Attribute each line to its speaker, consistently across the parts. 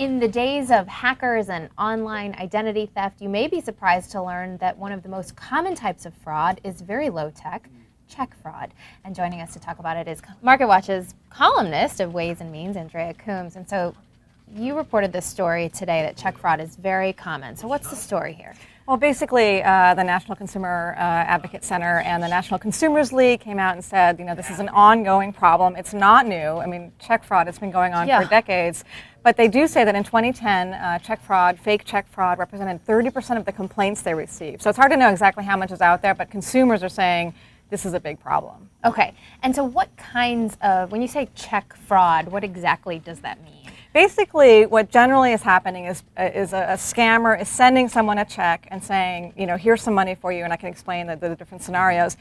Speaker 1: In the days of hackers and online identity theft, you may be surprised to learn that one of the most common types of fraud is very low-tech, check fraud. And joining us to talk about it is MarketWatch's columnist of Ways and Means, Andrea Coombes. And so you reported this story today that check fraud is very common. So what's the story here?
Speaker 2: Well, basically, the National Consumer Advocate Center and the National Consumers League came out and said, this is an ongoing problem. It's not new. I mean, check fraud has been going on for decades. But they do say that in 2010, fake check fraud represented 30% of the complaints they received. So it's hard to know exactly how much is out there, but consumers are saying this is a big problem.
Speaker 1: Okay. And so what kinds of, when you say check fraud, what exactly does that mean?
Speaker 2: Basically, what generally is happening is a scammer is sending someone a check and saying, here's some money for you, and I can explain the different scenarios.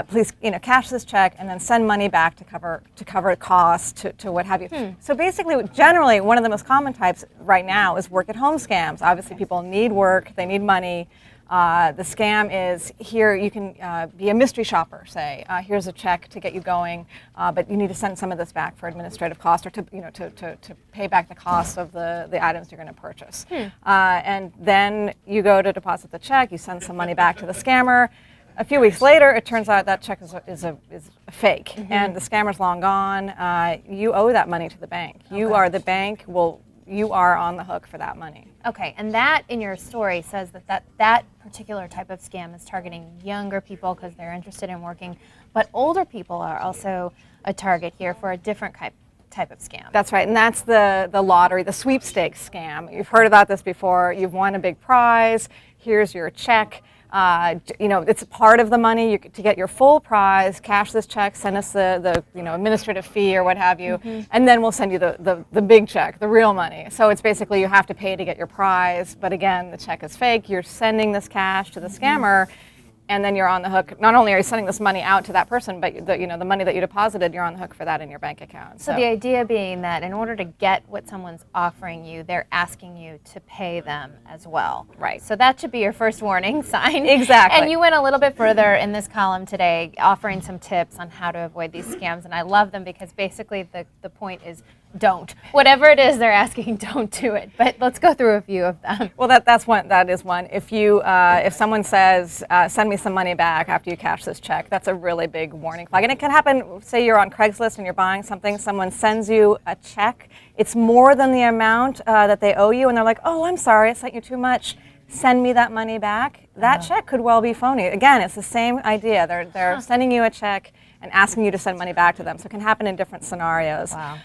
Speaker 2: Please, cash this check and then send money back to cover costs, to what have you. So basically, generally, one of the most common types right now is work-at-home scams. Obviously, people need work, they need money. The scam is here. You can be a mystery shopper. Say, here's a check to get you going, but you need to send some of this back for administrative costs or to pay back the cost of the items you're going to purchase. And then you go to deposit the check. You send some money back to the scammer. A few weeks later, it turns out that check is a fake, and the scammer's long gone. You owe that money to the bank. You are the bank. You are on the hook for that money.
Speaker 1: Okay, and that in your story says that particular type of scam is targeting younger people because they're interested in working, but older people are also a target here for a different type of scam.
Speaker 2: That's right, and that's the lottery, the sweepstakes scam. You've heard about this before. You've won a big prize. Here's your check. It's a part of the money. To get your full prize, cash this check, send us the administrative fee or what have you, and then we'll send you the big check, the real money. So it's basically you have to pay to get your prize, but again, the check is fake. You're sending this cash to the scammer, and then you're on the hook. Not only are you sending this money out to that person, but the money that you deposited, you're on the hook for that in your bank account.
Speaker 1: So the idea being that in order to get what someone's offering you, they're asking you to pay them as well.
Speaker 2: Right.
Speaker 1: So that should be your first warning sign.
Speaker 2: Exactly.
Speaker 1: And you went a little bit further in this column today, offering some tips on how to avoid these scams, and I love them because basically the point is don't. Whatever it is they're asking, don't do it. But let's go through a few of them.
Speaker 2: Well, that is one. If someone says, send me some money back after you cash this check, that's a really big warning flag. And it can happen, say you're on Craigslist and you're buying something, someone sends you a check, it's more than the amount that they owe you, and they're like, oh, I'm sorry, I sent you too much, send me that money back. That check could well be phony. Again, it's the same idea. They're sending you a check and asking you to send money back to them. So it can happen in different scenarios.
Speaker 1: Wow.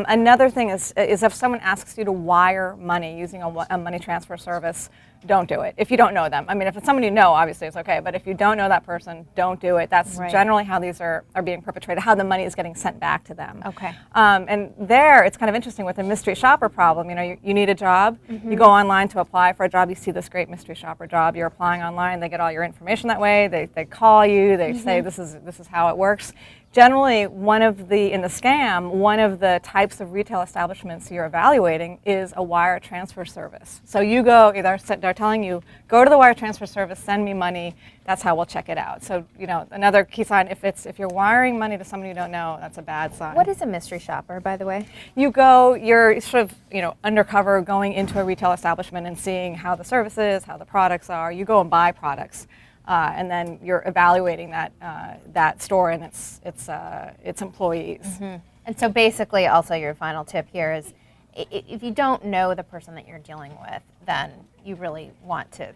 Speaker 2: Another thing is if someone asks you to wire money using a money transfer service, don't do it. If you don't know them. I mean, if it's someone you know, obviously it's okay. But if you don't know that person, don't do it. That's generally how these are being perpetrated, how the money is getting sent back to them.
Speaker 1: Okay.
Speaker 2: And there, it's kind of interesting with the mystery shopper problem. You need a job. You go online to apply for a job. You see this great mystery shopper job. You're applying online. They get all your information that way. They call you. They say this is how it works. Generally, in the scam, one of the types of retail establishments you're evaluating is a wire transfer service. So you go, they're telling you, go to the wire transfer service, send me money, that's how we'll check it out. So, another key sign, if you're wiring money to someone you don't know, that's a bad sign.
Speaker 1: What is a mystery shopper, by the way?
Speaker 2: You're sort of, undercover, going into a retail establishment and seeing how the service is, how the products are. You go and buy products. And then you're evaluating that store and its employees.
Speaker 1: And so basically also your final tip here is if you don't know the person that you're dealing with, then you really want to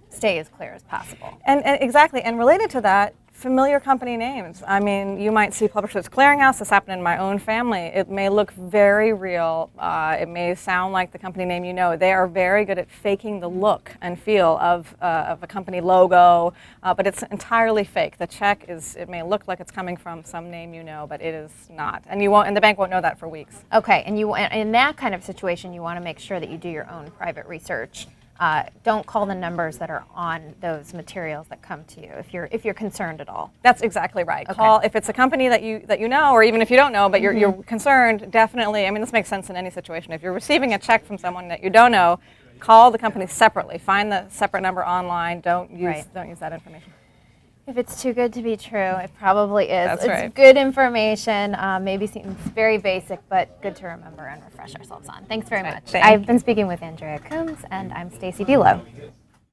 Speaker 1: stay as clear as possible.
Speaker 2: And exactly, and related to that, familiar company names. I mean, you might see Publishers Clearinghouse. This happened in my own family. It may look very real. It may sound like the company name you know. They are very good at faking the look and feel of a company logo, but it's entirely fake. The check it may look like it's coming from some name you know, but it is not. And the bank won't know that for weeks.
Speaker 1: Okay, and in that kind of situation, you want to make sure that you do your own private research. Don't call the numbers that are on those materials that come to you if you're concerned at all.
Speaker 2: That's exactly right.
Speaker 1: Okay.
Speaker 2: Call if it's a company that you know, or even if you don't know, but you're concerned. Definitely. I mean, this makes sense in any situation. If you're receiving a check from someone that you don't know, call the company separately. Find the separate number online. Don't use that information.
Speaker 1: If it's too good to be true, it probably is.
Speaker 2: That's
Speaker 1: It's
Speaker 2: right.
Speaker 1: good information. Maybe seems very basic, but good to remember and refresh ourselves on. Thanks very much.
Speaker 2: Thank
Speaker 1: I've been speaking with Andrea Coombes, and I'm Stacey Delo.